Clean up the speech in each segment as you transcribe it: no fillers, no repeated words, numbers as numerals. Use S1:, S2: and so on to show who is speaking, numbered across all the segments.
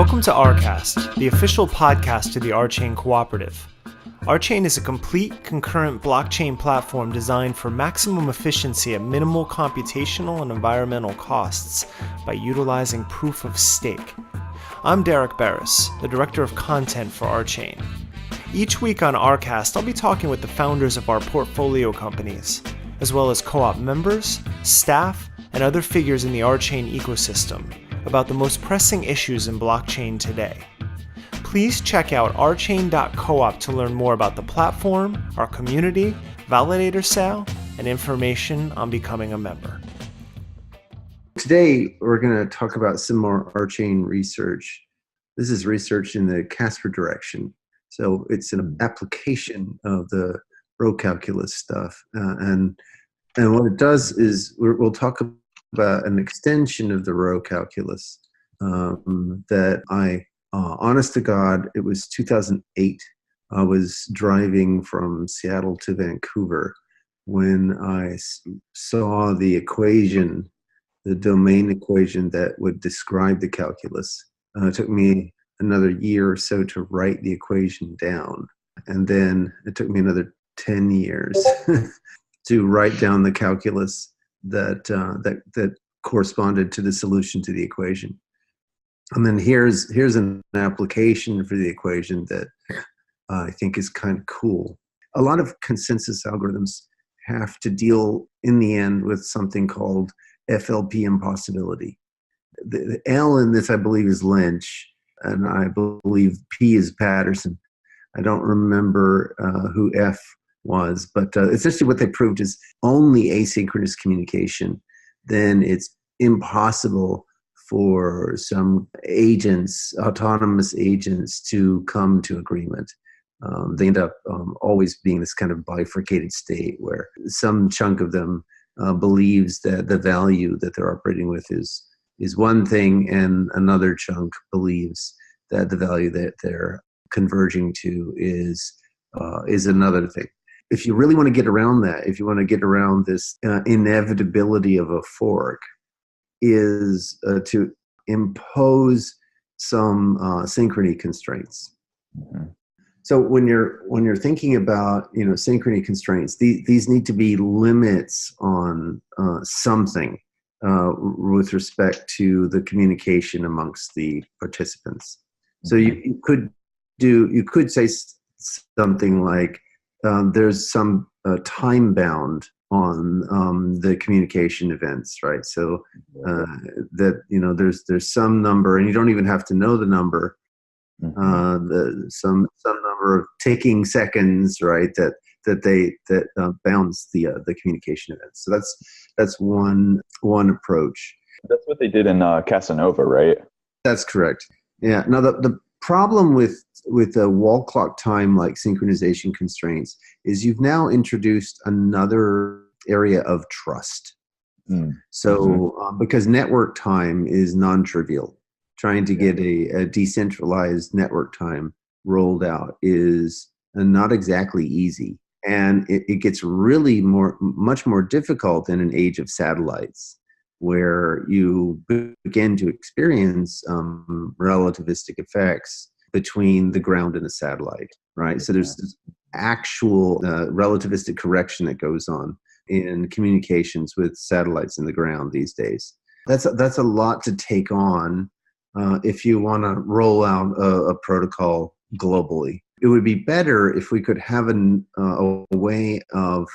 S1: Welcome to RCast, the official podcast to the RChain Cooperative. RChain is a complete concurrent blockchain platform designed for maximum efficiency at minimal computational and environmental costs by utilizing proof of stake. I'm Derek Barris, the Director of Content for RChain. Each week on RCast, I'll be talking with the founders of our portfolio companies, as well as co-op members, staff, and other figures in the RChain ecosystem about the most pressing issues in blockchain today. Please check out rchain.coop to learn more about the platform, our community, validator sale, and information on becoming a member.
S2: Today, we're going to talk about some more RChain research. This is research in the Casper direction. So it's an application of the row calculus stuff. And what it does is we'll talk about an extension of the row calculus that honest to God, it was 2008. I was driving from Seattle to Vancouver when I saw the equation, the domain equation that would describe the calculus. It took me another year or so to write the equation down. And then it took me another 10 years to write down the calculus that corresponded to the solution to the equation. And then here's an application for the equation that I think is kind of cool. A lot of consensus algorithms have to deal in the end with something called FLP impossibility. The L in this, I believe, is Lynch, and I believe P is Patterson. I don't remember who F was, but essentially what they proved is only asynchronous communication. Then it's impossible for some agents, autonomous agents, to come to agreement. They end up always being this kind of bifurcated state where some chunk of them believes that the value that they're operating with is one thing, and another chunk believes that the value that they're converging to is another thing. If you really want to get around that, if you want to get around this inevitability of a fork, is to impose some synchrony constraints. Mm-hmm. So when you're thinking about synchrony constraints, these need to be limits on something with respect to the communication amongst the participants. So you could say something like there's some time bound on the communication events, right? So that there's some number, and you don't even have to know the number. Some number of ticking seconds, right? That bounds the communication events. So that's one approach.
S3: That's what they did in Casanova, right?
S2: That's correct. Yeah. Now the problem with a wall clock time like synchronization constraints is you've now introduced another area of trust. So because network time is non-trivial, trying to get a decentralized network time rolled out is not exactly easy. And it gets really much more difficult in an age of satellites, where you begin to experience relativistic effects between the ground and the satellite, right? So there's this actual relativistic correction that goes on in communications with satellites in the ground these days. That's a lot to take on if you want to roll out a protocol globally. It would be better if we could have a way of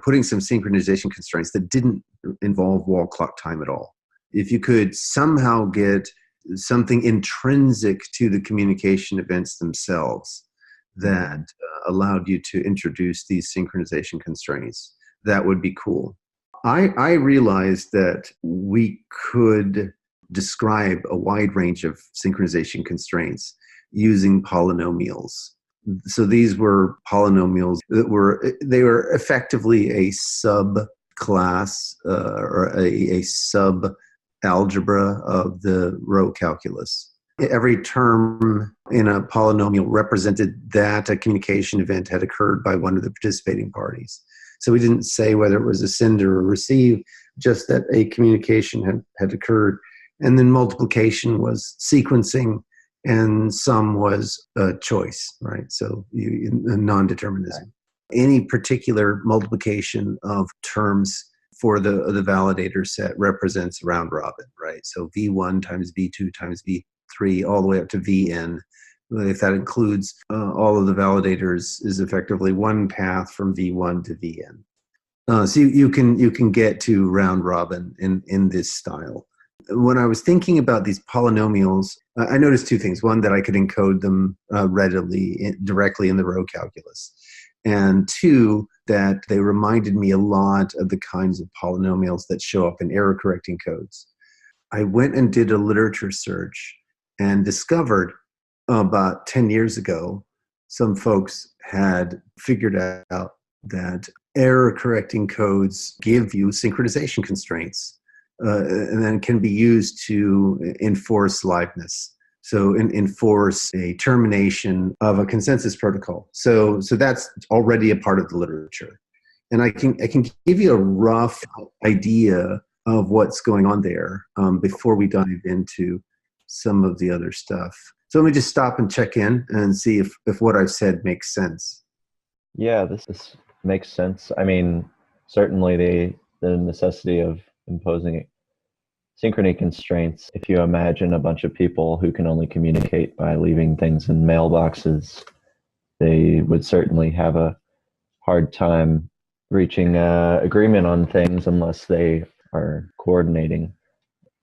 S2: putting some synchronization constraints that didn't involve wall clock time at all. If you could somehow get something intrinsic to the communication events themselves that allowed you to introduce these synchronization constraints, that would be cool. I realized that we could describe a wide range of synchronization constraints using polynomials. So these were polynomials that were effectively a subclass or a sub-algebra of the row calculus. Every term in a polynomial represented that a communication event had occurred by one of the participating parties. So we didn't say whether it was a send or a receive, just that a communication had occurred. And then multiplication was sequencing and some was a choice, right? So non-determinism. Any particular multiplication of terms for the validator set represents round robin, right? So V1 times V2 times V3 all the way up to Vn. If that includes all of the validators, is effectively one path from V1 to Vn. So you can get to round robin in this style. When I was thinking about these polynomials, I noticed two things. One, that I could encode them readily, directly in the row calculus. And two, that they reminded me a lot of the kinds of polynomials that show up in error correcting codes. I went and did a literature search and discovered about 10 years ago, some folks had figured out that error correcting codes give you synchronization constraints. And then can be used to enforce liveness. So enforce a termination of a consensus protocol. So that's already a part of the literature. And I can give you a rough idea of what's going on there before we dive into some of the other stuff. So let me just stop and check in and see if what I've said makes sense.
S4: Yeah, this makes sense. I mean, certainly the necessity of imposing synchrony constraints. If you imagine a bunch of people who can only communicate by leaving things in mailboxes, they would certainly have a hard time reaching agreement on things unless they are coordinating.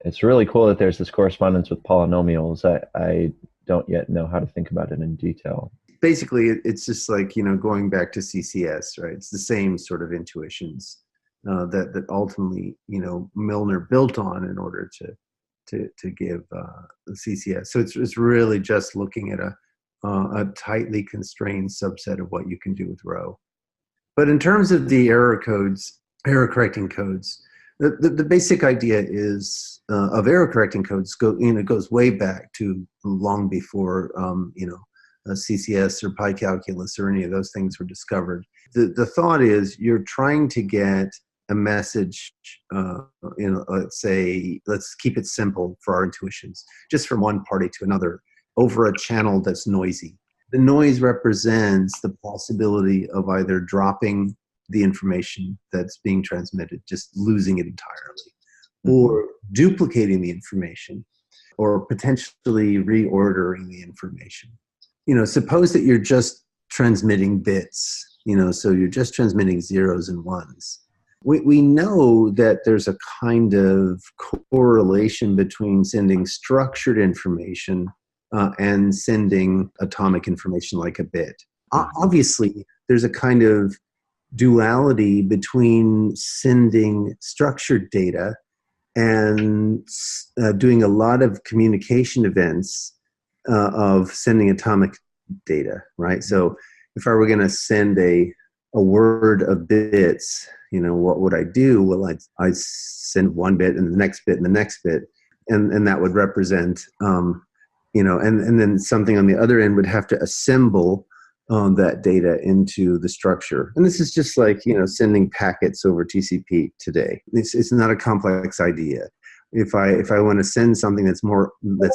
S4: It's really cool that there's this correspondence with polynomials. I don't yet know how to think about it in detail.
S2: Basically, it's just like, going back to CCS, right? It's the same sort of intuitions that ultimately, Milner built on in order to give the CCS. So it's really just looking at a tightly constrained subset of what you can do with row. But in terms of the error correcting codes, the basic idea is of error correcting codes goes way back to long before CCS or pi calculus or any of those things were discovered. The thought is you're trying to get a message, let's keep it simple for our intuitions, just from one party to another over a channel that's noisy. The noise represents the possibility of either dropping the information that's being transmitted, just losing it entirely, or duplicating the information, or potentially reordering the information. Suppose that you're just transmitting bits, so you're just transmitting zeros and ones. We know that there's a kind of correlation between sending structured information and sending atomic information like a bit. Obviously, there's a kind of duality between sending structured data and doing a lot of communication events of sending atomic data, right? So if I were going to send a word of bits, what would I do? Well, I'd send one bit and the next bit and the next bit, and that would represent, and then something on the other end would have to assemble that data into the structure. And this is just like, sending packets over TCP today. It's not a complex idea. If I want to send something that's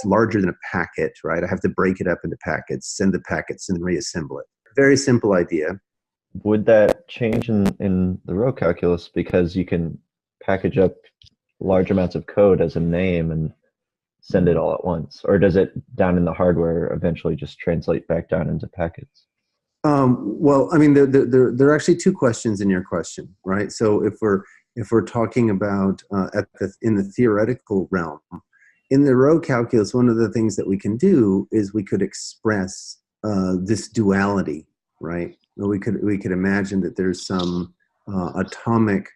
S2: larger than a packet, right, I have to break it up into packets, send the packets, and reassemble it. Very simple idea.
S4: Would that change in the row calculus because you can package up large amounts of code as a name and send it all at once? Or does it down in the hardware eventually just translate back down into packets?
S2: Well, I mean, there are actually two questions in your question, right? So if we're talking about in the theoretical realm, in the row calculus, one of the things that we can do is we could express this duality, right? We could imagine that there's some atomic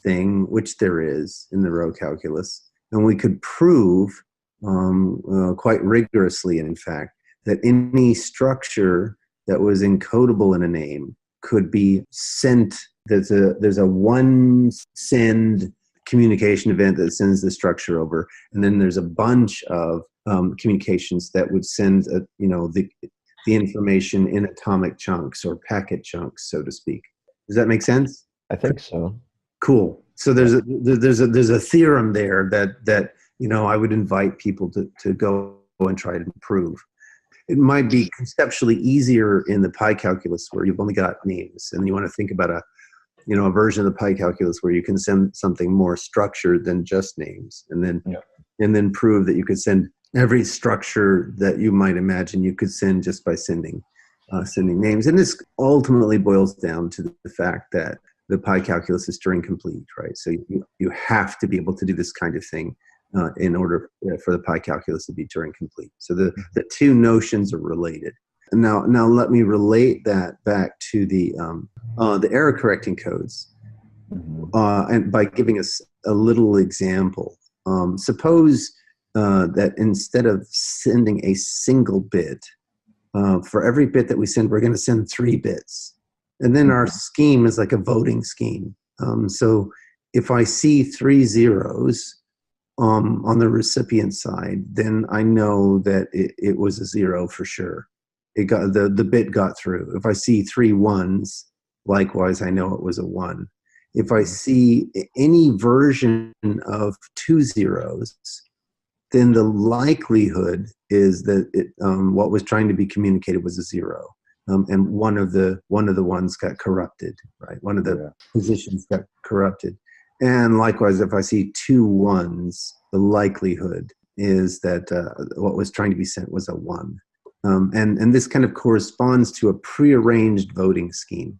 S2: thing, which there is in the row calculus, and we could prove quite rigorously, in fact, that any structure that was encodable in a name could be sent. There's a one send communication event that sends the structure over, and then there's a bunch of communications that would send the information in atomic chunks or packet chunks, so to speak. Does that make sense?
S4: I think so.
S2: Cool. So there's a theorem there that I would invite people to go and try to prove. it might be conceptually easier in the pi calculus where you've only got names, and you want to think about a version of the pi calculus where you can send something more structured than just names, and then prove that you could send every structure that you might imagine you could send just by sending names. And this ultimately boils down to the fact that the pi calculus is Turing complete, right? So you have to be able to do this kind of thing in order for the pi calculus to be Turing complete. So the two notions are related. Now let me relate that back to the error correcting codes, and by giving us a little example. Suppose that instead of sending a single bit, for every bit that we send, we're going to send 3 bits. And then our scheme is like a voting scheme. So if I see 3 zeros on the recipient side, then I know that it was a 0 for sure. It got the bit got through. If I see 3 ones, likewise, I know it was a 1. If I see any version of 2 zeros, then the likelihood is that what was trying to be communicated was a 0. And one of the ones got corrupted, right? One of the positions got corrupted. And likewise, if I see 2 ones, the likelihood is that what was trying to be sent was a 1. And this kind of corresponds to a prearranged voting scheme.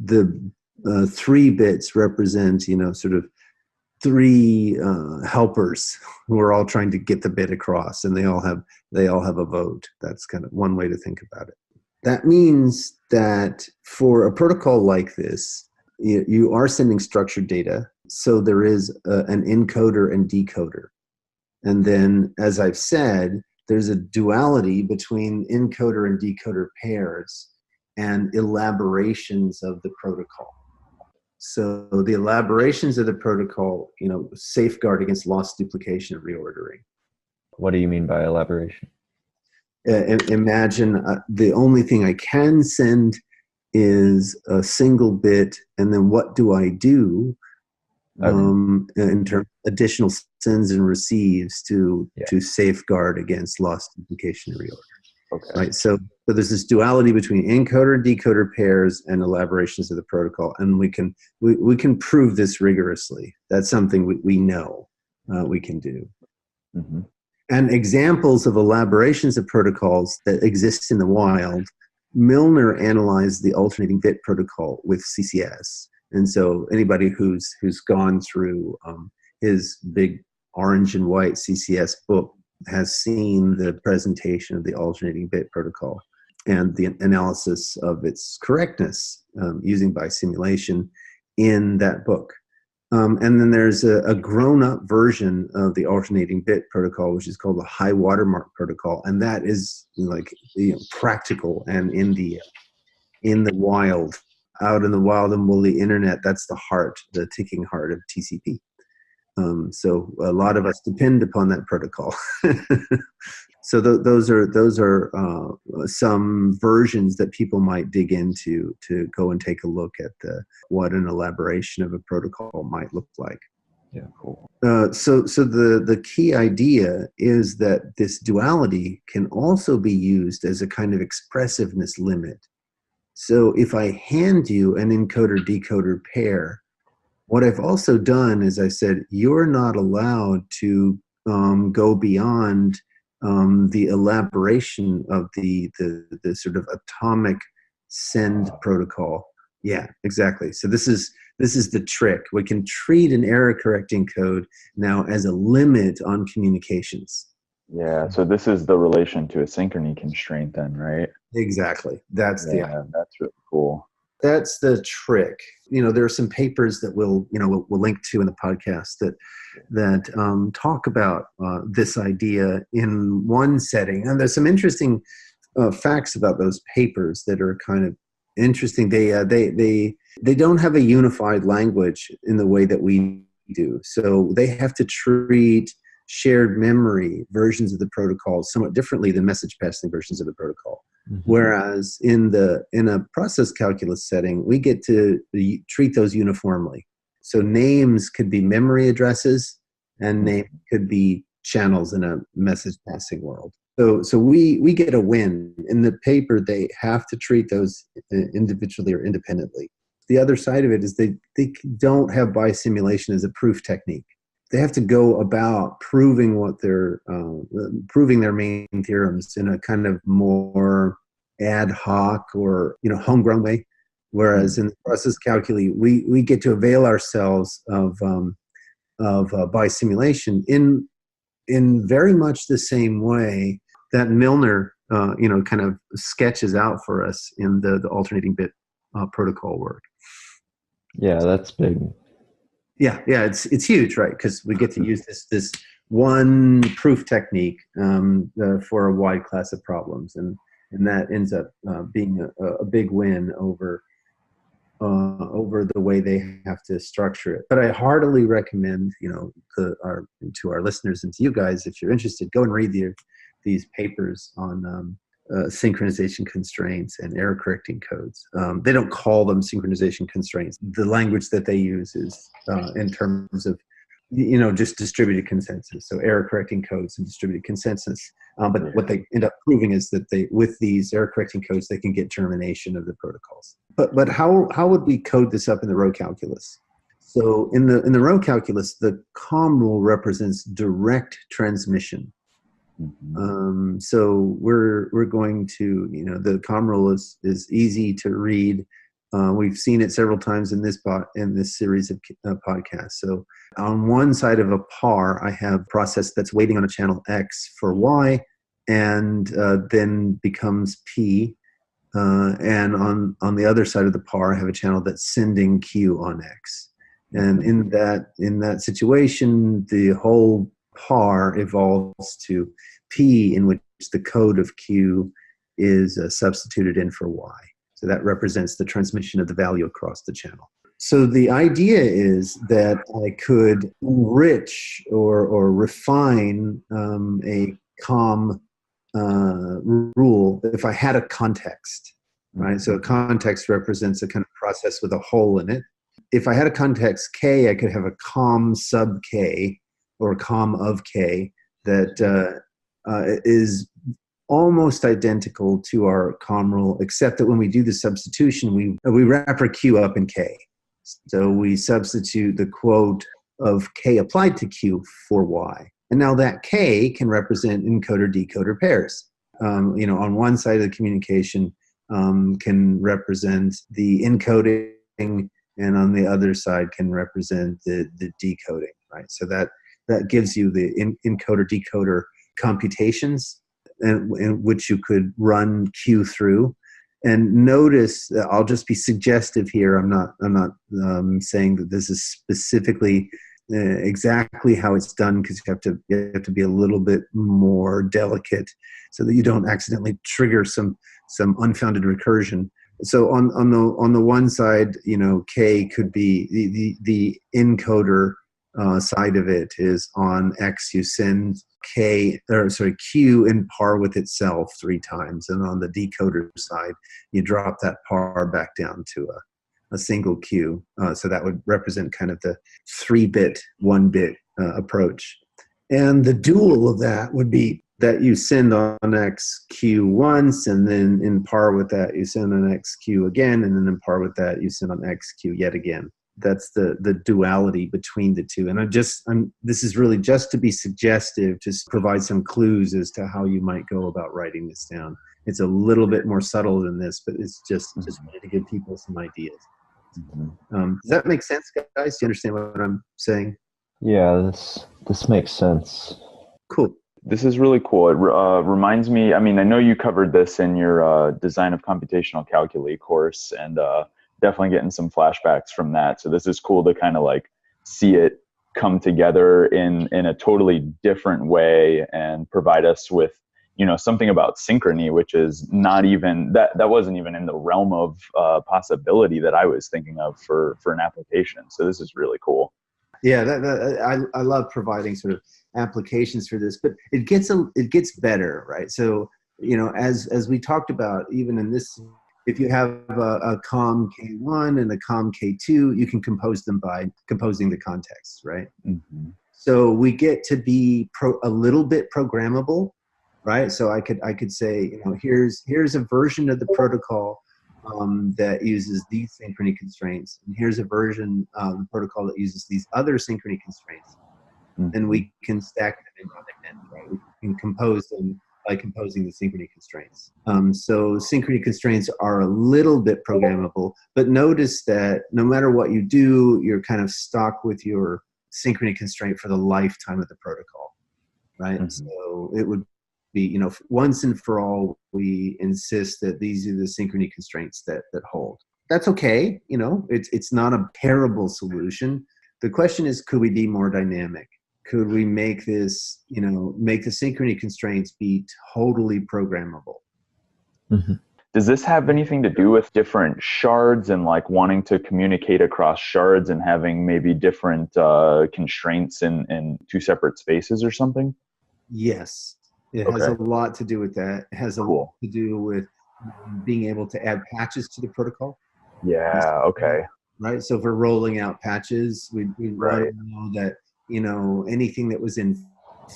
S2: The 3 bits represent, sort of 3 helpers who are all trying to get the bit across, and they all have a vote. That's kind of one way to think about it. That means that for a protocol like this, you are sending structured data. So there is an encoder and decoder. And then, as I've said, there's a duality between encoder and decoder pairs and elaborations of the protocol. So the elaborations of the protocol, safeguard against loss, duplication, and reordering.
S4: What do you mean by elaboration?
S2: Imagine the only thing I can send is a single bit, and then what do I do in terms of additional sends and receives to safeguard against loss, duplication, and reorder?
S3: Okay.
S2: Right. So there's this duality between encoder and decoder pairs and elaborations of the protocol, and we can prove this rigorously. That's something we know we can do.
S4: Mm-hmm.
S2: And examples of elaborations of protocols that exist in the wild, Milner analyzed the alternating bit protocol with CCS. And so anybody who's gone through his big orange and white CCS book has seen the presentation of the alternating bit protocol and the analysis of its correctness using by simulation in that book. And then there's a grown-up version of the alternating bit protocol, which is called the high watermark protocol, and that is practical and in the wild, out in the wild and woolly internet. That's the ticking heart of TCP. So a lot of us depend upon that protocol. So those are some versions that people might dig into to go and take a look at what an elaboration of a protocol might look like.
S4: Yeah, cool.
S2: So the key idea is that this duality can also be used as a kind of expressiveness limit. So if I hand you an encoder-decoder pair, what I've also done is I said, you're not allowed to go beyond the elaboration of the sort of atomic send protocol. Yeah, exactly. So this is the trick. We can treat an error correcting code now as a limit on communications.
S3: Yeah, so this is the relation to a synchrony constraint then, right?
S2: Exactly. That's
S3: that's really cool.
S2: That's the trick. There are some papers that we'll link to in the podcast that talk about this idea in one setting. And there's some interesting facts about those papers that are kind of interesting. They don't have a unified language in the way that we do. So they have to treat shared memory versions of the protocol somewhat differently than message passing versions of the protocol. Mm-hmm. Whereas in a process calculus setting, we get to treat those uniformly. So names could be memory addresses, and name could be channels in a message passing world. So we get a win. In the paper, they have to treat those individually or independently. The other side of it is they don't have biosimulation as a proof technique. They have to go about proving proving their main theorems in a kind of more ad hoc or homegrown way. Whereas in the process calculi, we get to avail ourselves of biosimulation in very much the same way that Milner kind of sketches out for us in the alternating bit protocol work.
S4: Yeah, that's big.
S2: Yeah, it's huge, right? Because we get to use this one proof technique for a wide class of problems, and that ends up being a big win over the way they have to structure it. But I heartily recommend, to our listeners and to you guys, if you're interested, go and read these papers on synchronization constraints and error correcting codes. They don't call them synchronization constraints. The language that they use is in terms of just distributed consensus. So error correcting codes and distributed consensus. But what they end up proving is that with these error correcting codes, they can get termination of the protocols. But how would we code this up in the row calculus? So in the row calculus, the COM rule represents direct transmission.
S4: Mm-hmm.
S2: So we're going to, the COM rule is easy to read. We've seen it several times in this series of podcasts. So on one side of a par, I have a process that's waiting on a channel X for Y, and then becomes P. And on the other side of the par, I have a channel that's sending Q on X. And in that situation, the whole par evolves to P, in which the code of Q is substituted in for Y. So that represents the transmission of the value across the channel. So the idea is that I could enrich or refine a COM rule if I had a context, right? So a context represents a kind of process with a hole in it. If I had a context K, I could have a COM sub K or COM of K that is almost identical to our COM rule, except that when we do the substitution, we wrap our Q up in K. So we substitute the quote of K applied to Q for Y. And now that K can represent encoder-decoder pairs. On one side of the communication can represent the encoding, and on the other side can represent the decoding, right? So that gives you the encoder-decoder computations in which you could run Q through. And notice, I'll just be suggestive here. I'm not saying that this is specifically exactly how it's done, because you have to be a little bit more delicate so that you don't accidentally trigger some unfounded recursion. So on the one side, K could be the encoder side of it is on X. You send Q in par with itself 3 times, and on the decoder side, you drop that par back down to a single Q. So that would represent kind of the 3-bit, 1-bit approach. And the dual of that would be that you send on X Q once, and then in par with that, you send on X Q again, and then in par with that, you send on X Q yet again. That's the duality between the two. And this is really just to be suggestive, to provide some clues as to how you might go about writing this down. It's a little bit more subtle than this, but it's just to give people some ideas. Does that make sense, guys? Do you understand what I'm saying?
S4: Yeah, this makes sense.
S2: Cool.
S3: This is really cool. It reminds me, I know you covered this in your Design of Computational Calculi course, and definitely getting some flashbacks from that. So this is cool to kind of like see it come together in a totally different way and provide us with, something about synchrony, which is not even, that wasn't even in the realm of possibility that I was thinking of for an application. So this is really cool.
S2: Yeah, I love providing sort of applications for this, but it gets better, right? So, as we talked about, even in this, if you have a COM K1 and a COM K2, you can compose them by composing the context, right?
S4: Mm-hmm.
S2: So we get to be a little bit programmable right? So I could say, here's a version of the protocol that uses these synchrony constraints, and here's a version of the protocol that uses these other synchrony constraints, and we can stack them in on the end, right? We can compose them by composing the synchrony constraints. So synchrony constraints are a little bit programmable, but notice that no matter what you do, you're kind of stuck with your synchrony constraint for the lifetime of the protocol, right? So it would be, once and for all, we insist that these are the synchrony constraints that hold. That's okay, it's not a terrible solution. The question is, could we be more dynamic? Could we make this, make the synchrony constraints be totally programmable?
S3: Does this have anything to do with different shards and like wanting to communicate across shards and having maybe different constraints in two separate spaces or something?
S2: Yes, it has a lot to do with that. It has a lot to do with being able to add patches to the protocol.
S3: Yeah, okay.
S2: Right, so if we're rolling out patches, we want to know that anything that was in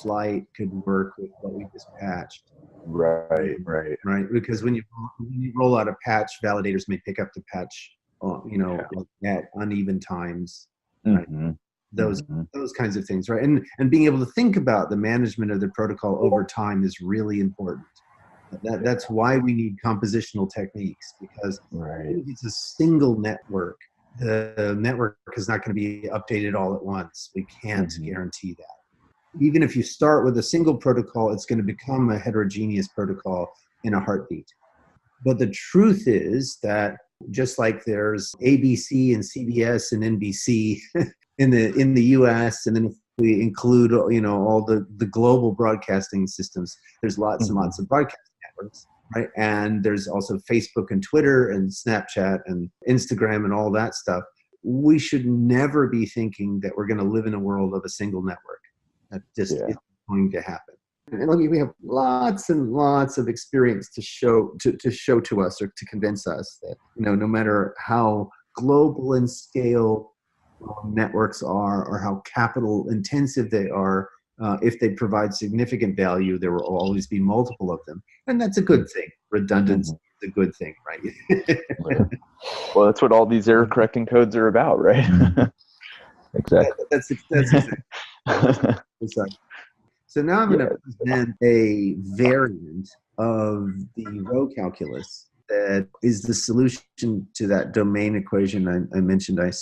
S2: flight could work with what we just patched.
S3: Right.
S2: Because when you roll out a patch, validators may pick up the patch, at uneven times. Right? Those kinds of things, right? And being able to think about the management of the protocol over time is really important. That's why we need compositional techniques, because if it's a single network, the network is not going to be updated all at once. We can't guarantee that. Even if you start with a single protocol, it's going to become a heterogeneous protocol in a heartbeat. But the truth is that just like there's ABC and CBS and NBC in the US, and then if we include all the global broadcasting systems, there's lots and lots of broadcasting networks. Right. And there's also Facebook and Twitter and Snapchat and Instagram and all that stuff. We should never be thinking that we're going to live in a world of a single network. That just isn't going to happen. And we have lots and lots of experience to show to us, or to convince us that, no matter how global in scale networks are, or how capital intensive they are, if they provide significant value, there will always be multiple of them. And that's a good thing. Redundancy is a good thing, right?
S3: Well, that's what all these error correcting codes are about, right?
S4: Exactly.
S2: That's exactly. So now I'm going to present a variant of the row calculus that is the solution to that domain equation I mentioned I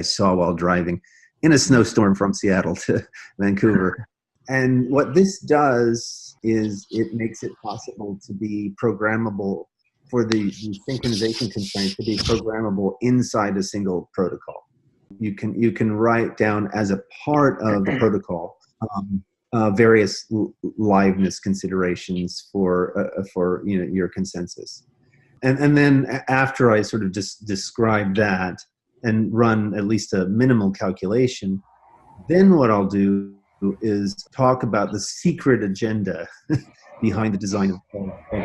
S2: saw while driving in a snowstorm from Seattle to Vancouver. And what this does is it makes it possible to be programmable, for the synchronization constraint to be programmable inside a single protocol. You can write down as a part of the protocol various liveness considerations for your consensus. And then after I sort of just describe that and run at least a minimal calculation, then what I'll do is talk about the secret agenda behind the design of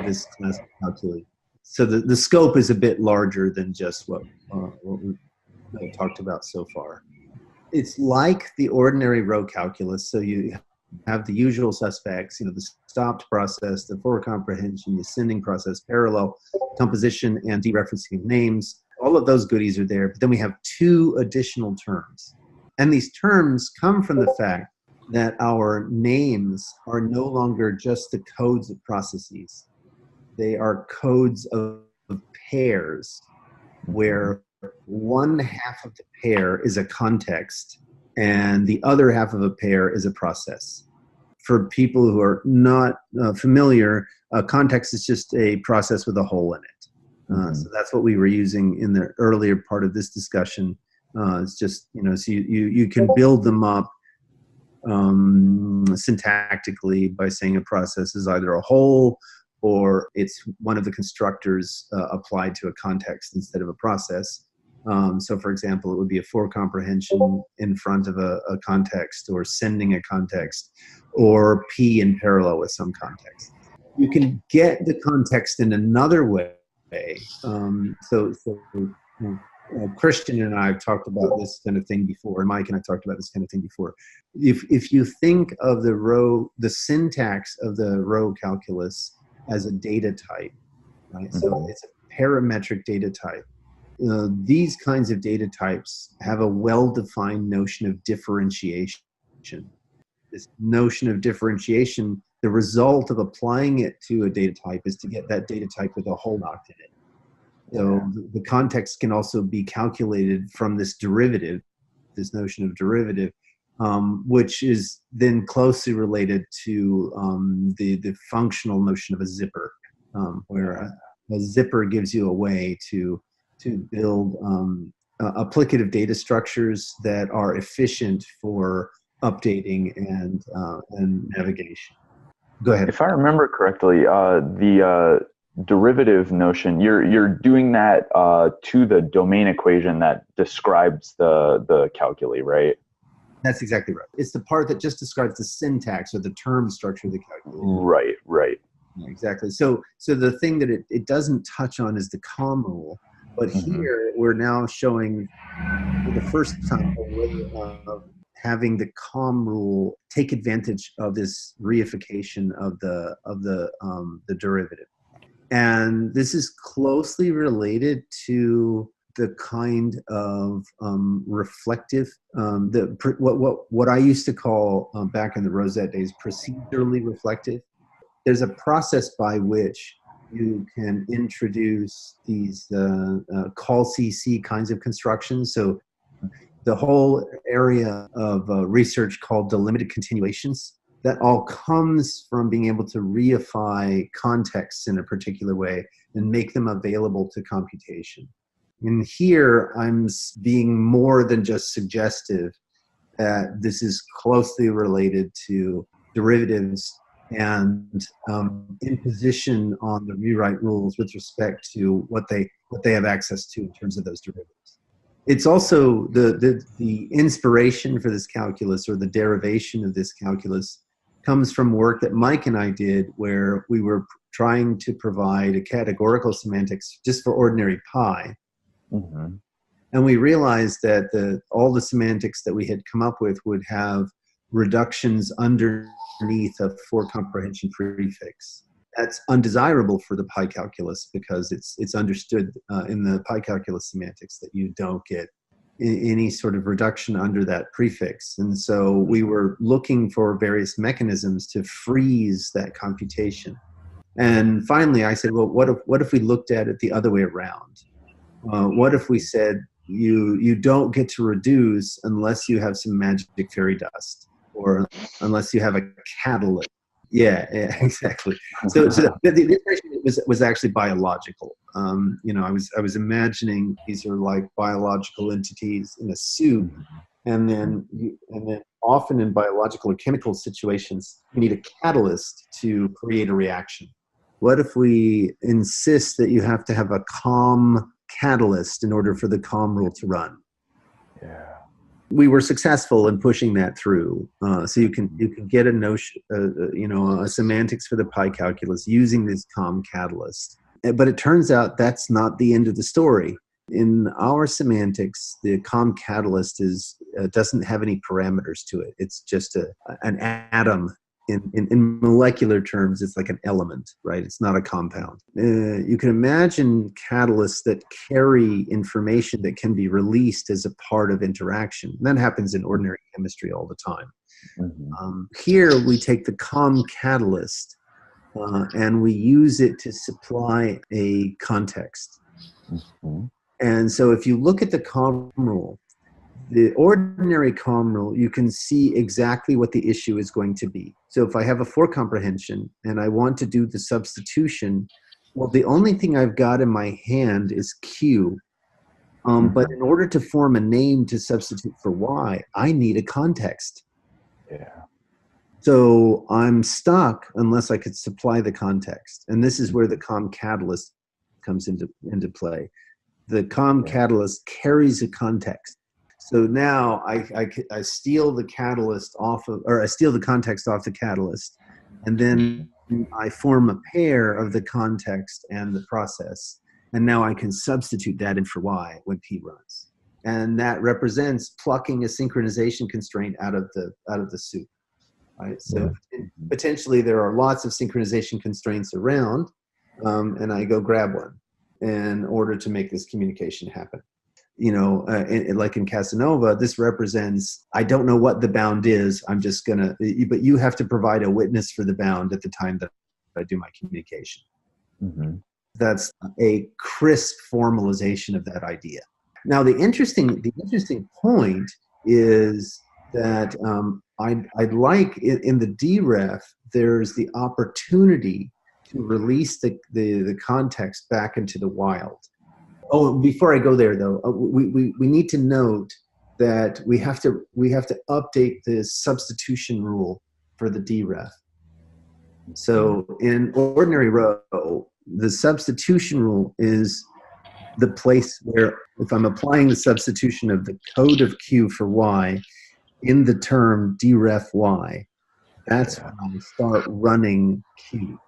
S2: this class of calculi. So the scope is a bit larger than just what we've talked about so far. It's like the ordinary row calculus. So you have the usual suspects, the stopped process, the forward comprehension, the ascending process, parallel composition, and dereferencing of names. All of those goodies are there. But then we have two additional terms. And these terms come from the fact that our names are no longer just the codes of processes. They are codes of pairs, where one half of the pair is a context and the other half of a pair is a process. For people who are not familiar, a context is just a process with a hole in it. So that's what we were using in the earlier part of this discussion. It's just, so you can build them up syntactically by saying a process is either a whole or it's one of the constructors applied to a context instead of a process. So for example, it would be a for comprehension in front of a context, or sending a context, or P in parallel with some context. You can get the context in another way. So Christian and I have talked about this kind of thing before, and Mike and I talked about this kind of thing before. If you think of the syntax of the row calculus as a data type, right? So it's a parametric data type. These kinds of data types have a well-defined notion of differentiation. This notion of differentiation, the result of applying it to a data type is to get that data type with a hole knocked in it. So the context can also be calculated from this derivative, this notion of derivative, which is then closely related to the functional notion of a zipper, where a zipper gives you a way to build applicative data structures that are efficient for updating and navigation. Go ahead.
S3: If I remember correctly, the derivative notion, you're doing that to the domain equation that describes the calculi, right?
S2: That's exactly right. It's the part that just describes the syntax or the term structure of the calculus.
S3: Right.
S2: Yeah, exactly. So the thing that it doesn't touch on is the COM rule, but here we're now showing for the first time a way of having the COM rule take advantage of this reification of the derivative. And this is closely related to the kind of reflective, what I used to call back in the Rosette days, procedurally reflective. There's a process by which you can introduce these call CC kinds of constructions. So the whole area of research called delimited continuations, that all comes from being able to reify contexts in a particular way and make them available to computation. And here I'm being more than just suggestive that this is closely related to derivatives and imposition on the rewrite rules with respect to what they have access to in terms of those derivatives. It's also the inspiration for this calculus, or the derivation of this calculus, comes from work that Mike and I did where we were trying to provide a categorical semantics just for ordinary pi. And we realized that all the semantics that we had come up with would have reductions underneath a for comprehension prefix. That's undesirable for the pi calculus because it's understood in the pi calculus semantics that you don't get any sort of reduction under that prefix. And so we were looking for various mechanisms to freeze that computation. And finally I said, well, what if we looked at it the other way around? What if we said you don't get to reduce unless you have some magic fairy dust, or unless you have a catalyst? Yeah, exactly. So the iteration was actually biological. I was imagining these are like biological entities in a soup, and then often in biological or chemical situations, you need a catalyst to create a reaction. What if we insist that you have to have a COM catalyst in order for the COM rule to run?
S3: Yeah.
S2: We were successful in pushing that through. So you can get a notion, a semantics for the pi calculus using this COM catalyst. But it turns out that's not the end of the story. In our semantics, the COM catalyst doesn't have any parameters to it. It's just an atom. In molecular terms, it's like an element, right? It's not a compound. You can imagine catalysts that carry information that can be released as a part of interaction. And that happens in ordinary chemistry all the time. Here, we take the COM catalyst and we use it to supply a context. And so if you look at the COM rule, the ordinary COM rule, you can see exactly what the issue is going to be. So if I have a for comprehension and I want to do the substitution, well, the only thing I've got in my hand is Q. But in order to form a name to substitute for Y, I need a context.
S3: Yeah.
S2: So I'm stuck unless I could supply the context. And this is where the COM catalyst comes into play. The COM catalyst carries a context. So now I steal the catalyst I steal the context off the catalyst, and then I form a pair of the context and the process. And now I can substitute that in for Y when P runs. And that represents plucking a synchronization constraint out of the soup. Right? So potentially there are lots of synchronization constraints around, and I go grab one in order to make this communication happen. Like in Casanova, this represents, I don't know what the bound is. I'm just but you have to provide a witness for the bound at the time that I do my communication. Mm-hmm. That's a crisp formalization of that idea. Now, the interesting point is that I'd like in the deref, there's the opportunity to release the context back into the wild. Oh, before I go there though, we need to note that we have to update the substitution rule for the deref. So in ordinary row, the substitution rule is the place where if I'm applying the substitution of the code of Q for Y in the term deref Y, that's when I start running Q.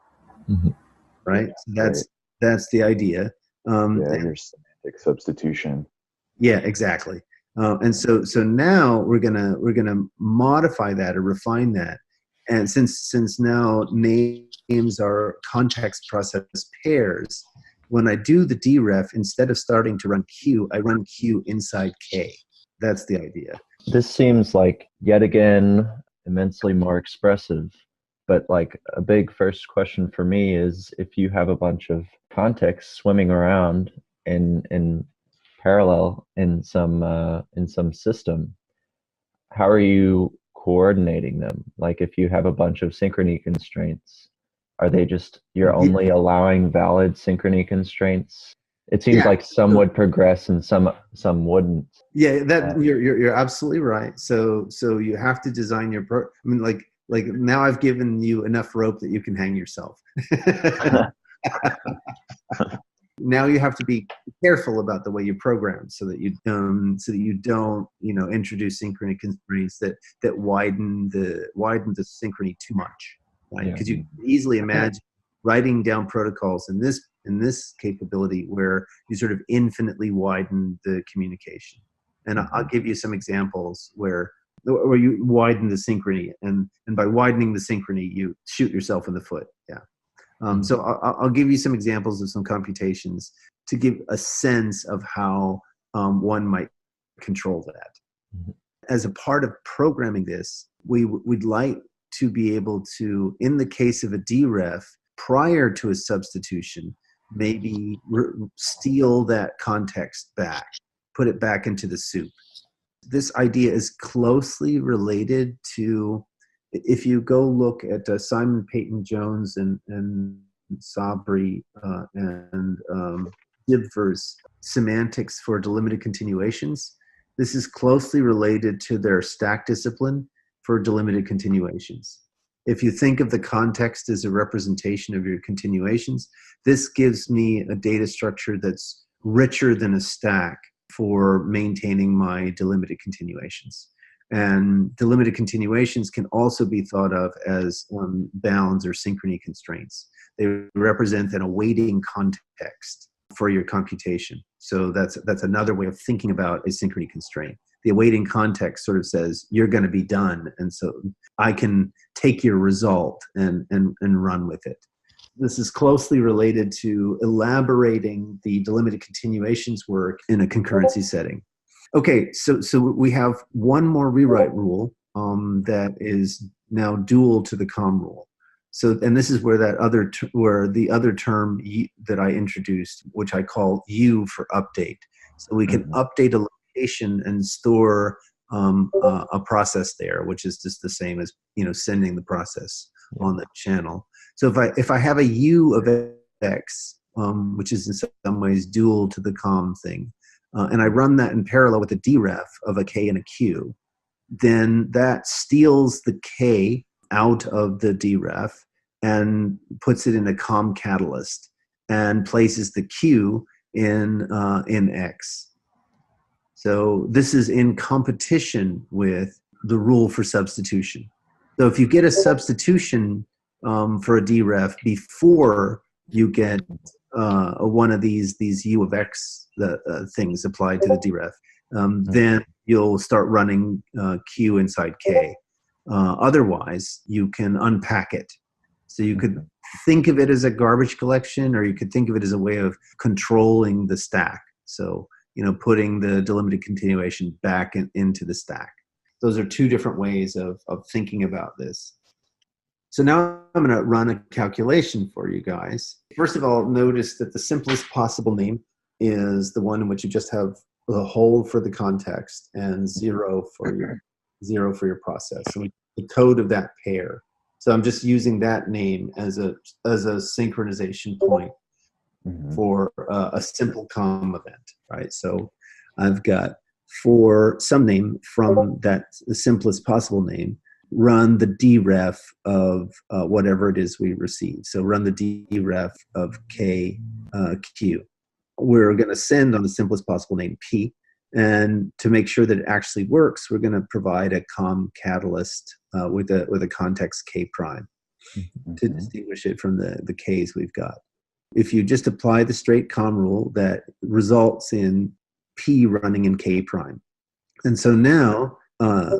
S2: Mm-hmm. Right? So that's the idea.
S3: Your semantic substitution.
S2: Yeah, exactly. And so now we're gonna modify that or refine that. And since now names are context process pairs, when I do the deref, instead of starting to run Q, I run Q inside K. That's the idea.
S4: This seems like, yet again, immensely more expressive. But like a big first question for me is, if you have a bunch of contexts swimming around in parallel in some system, how are you coordinating them? Like if you have a bunch of synchrony constraints, are they just, you're only allowing valid synchrony constraints? It seems like some would progress and some wouldn't.
S2: Yeah, you're absolutely right. So you have to design your like now I've given you enough rope that you can hang yourself. Now you have to be careful about the way you program so that you don't introduce synchrony constraints that widen the synchrony too much, right? Because you can easily imagine writing down protocols in this capability where you sort of infinitely widen the communication. And I'll give you some examples where you widen the synchrony, and by widening the synchrony, you shoot yourself in the foot. Yeah. So I'll give you some examples of some computations to give a sense of how one might control that. Mm-hmm. As a part of programming this, we'd like to be able to, in the case of a deref, prior to a substitution, maybe steal that context back, put it back into the soup. This idea is closely related to, if you go look at Simon Peyton-Jones and Sabri and Dibver's semantics for delimited continuations, this is closely related to their stack discipline for delimited continuations. If you think of the context as a representation of your continuations, this gives me a data structure that's richer than a stack for maintaining my delimited continuations. And delimited continuations can also be thought of as bounds or synchrony constraints. They represent an awaiting context for your computation. So that's another way of thinking about a synchrony constraint. The awaiting context sort of says, you're going to be done. And so I can take your result and run with it. This is closely related to elaborating the delimited continuations work in a concurrency setting. Okay, so we have one more rewrite rule that is now dual to the COM rule. So, and this is where the other term that I introduced, which I call U for update. So we can update a location and store a process there, which is just the same as sending the process on the channel. So if I have a U of X, which is in some ways dual to the COM thing, and I run that in parallel with a deref of a K and a Q, then that steals the K out of the deref and puts it in a COM catalyst and places the Q in X. So this is in competition with the rule for substitution. So if you get a substitution for a deref before you get one of these U of X things applied to the deref, then you'll start running Q inside K. Otherwise, you can unpack it. So you could think of it as a garbage collection, or you could think of it as a way of controlling the stack. So, putting the delimited continuation back into the stack. Those are two different ways of thinking about this. So now I'm going to run a calculation for you guys. First of all, notice that the simplest possible name is the one in which you just have the whole for the context and zero for your process. So the code of that pair. So I'm just using that name as a synchronization point for a simple COM event, right? So I've got for some name from the simplest possible name, run the deref of whatever it is we receive. So run the deref of K Q. We're going to send on the simplest possible name P. And to make sure that it actually works, we're going to provide a COM catalyst with a context K prime to distinguish it from the Ks we've got. If you just apply the straight COM rule, that results in P running in K prime. And so now,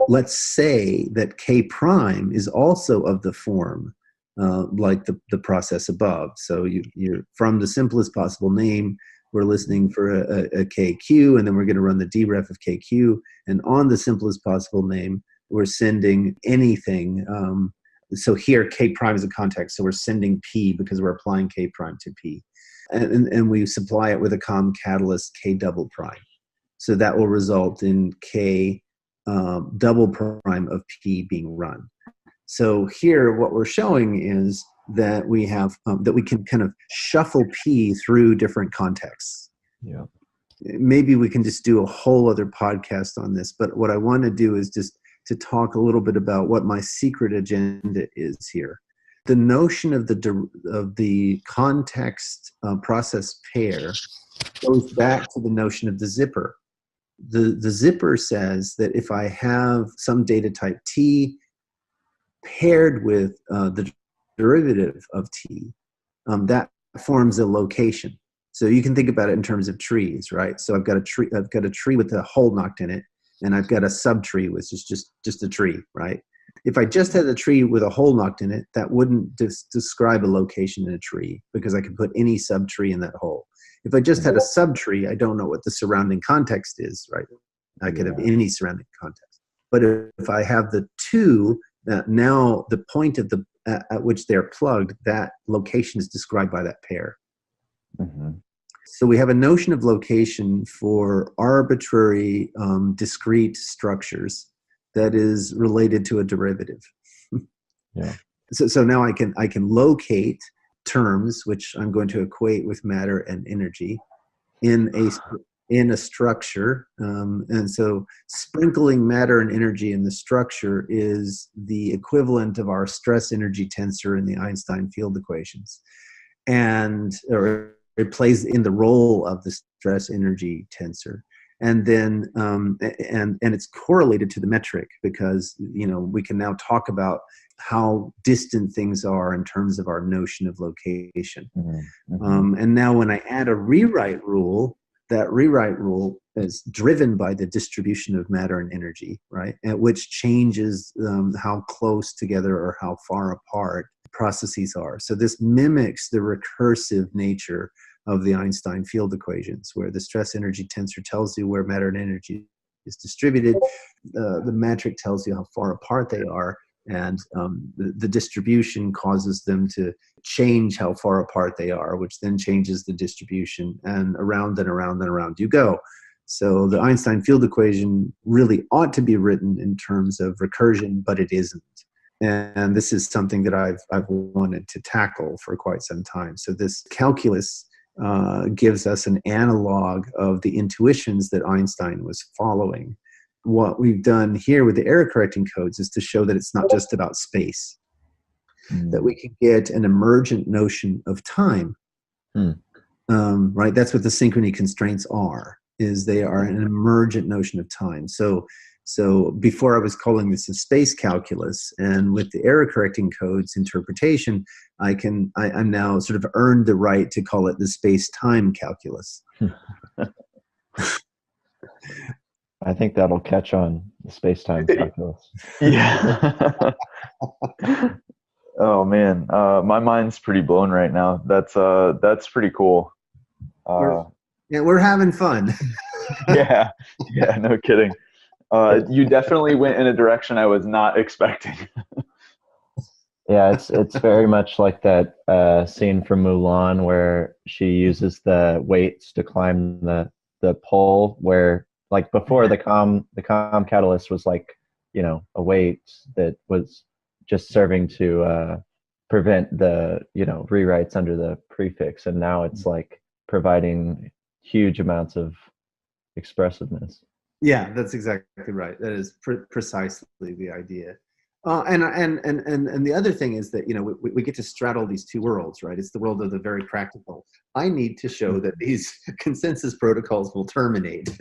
S2: let's say that K prime is also of the form like the process above. So you're from the simplest possible name, we're listening for a KQ, and then we're going to run the deref of KQ. And on the simplest possible name, we're sending anything. So here, K prime is a context, so we're sending P because we're applying K prime to P. And we supply it with a COM catalyst K double prime. So that will result in K double prime of P being run. So here, what we're showing is that we have that we can kind of shuffle P through different contexts.
S4: Yeah.
S2: Maybe we can just do a whole other podcast on this, but what I want to do is just to talk a little bit about what my secret agenda is here. The notion of the context process pair goes back to the notion of the zipper. The zipper says that if I have some data type T paired with the derivative of T, that forms a location. So you can think about it in terms of trees, right? So I've got a tree with a hole knocked in it, and I've got a subtree which is just a tree, right? If I just had a tree with a hole knocked in it, that wouldn't describe a location in a tree because I could put any subtree in that hole. If I just had a subtree, I don't know what the surrounding context is, right? I could have any surrounding context. But if I have the two, now the point of at which they're plugged, that location is described by that pair. So we have a notion of location for arbitrary discrete structures that is related to a derivative. So now I can locate terms, which I'm going to equate with matter and energy, in a structure. And so sprinkling matter and energy in the structure is the equivalent of our stress energy tensor in the Einstein field equations. Or it plays in the role of the stress energy tensor. And then, and it's correlated to the metric because, we can now talk about how distant things are in terms of our notion of location. And now when I add a rewrite rule, that rewrite rule is driven by the distribution of matter and energy, right? Which changes how close together or how far apart processes are. So this mimics the recursive nature of the Einstein field equations, where the stress energy tensor tells you where matter and energy is distributed. The metric tells you how far apart they are, and the distribution causes them to change how far apart they are, which then changes the distribution, and around and around and around you go. So the Einstein field equation really ought to be written in terms of recursion, but it isn't. And this is something that I've wanted to tackle for quite some time. So this calculus gives us an analog of the intuitions that Einstein was following. What we've done here with the error correcting codes is to show that it's not just about space, that we can get an emergent notion of time. Right? That's what the synchrony constraints are, is they are an emergent notion of time. So So before I was calling this a space calculus, and with the error correcting codes interpretation, I'm now sort of earned the right to call it the space-time calculus.
S4: I think that'll catch on, the space-time calculus.
S3: Yeah. Oh man, my mind's pretty blown right now. That's pretty cool.
S2: We're having fun.
S3: Yeah, no kidding. You definitely went in a direction I was not expecting.
S4: Yeah, it's very much like that scene from Mulan where she uses the weights to climb the pole, where like before the com catalyst was like, you know, a weight that was just serving to prevent the, you know, rewrites under the prefix, and now it's like providing huge amounts of expressiveness.
S2: Yeah, that's exactly right. That is precisely the idea. And the other thing is that, you know, we get to straddle these two worlds, right? It's the world of the very practical. I need to show that these consensus protocols will terminate.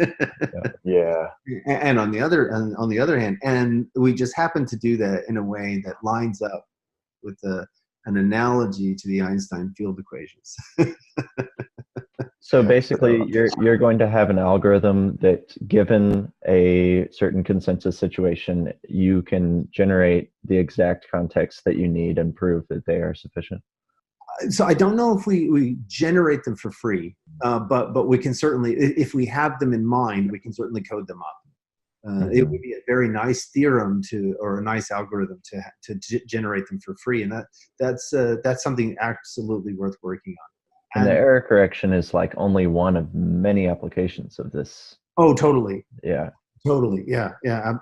S3: Yeah.
S2: And on the other hand, and we just happen to do that in a way that lines up with an analogy to the Einstein field equations.
S4: So basically, you're going to have an algorithm that, given a certain consensus situation, you can generate the exact context that you need and prove that they are sufficient.
S2: So I don't know if we generate them for free, but we can certainly, if we have them in mind, we can certainly code them up. It would be a very nice theorem or a nice algorithm to generate them for free, and that's something absolutely worth working on.
S4: And the error correction is like only one of many applications of this.
S2: Oh, totally.
S4: Yeah.
S2: Totally. Yeah.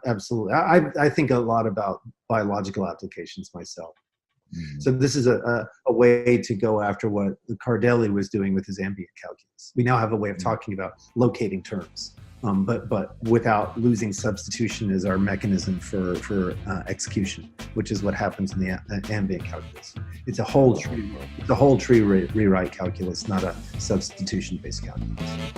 S2: Absolutely. I think a lot about biological applications myself. Mm-hmm. So this is a way to go after what Cardelli was doing with his ambient calculus. We now have a way of talking about locating terms, but without losing substitution as our mechanism for execution, which is what happens in the ambient calculus. It's a whole tree. It's a whole tree rewrite calculus, not a substitution-based calculus.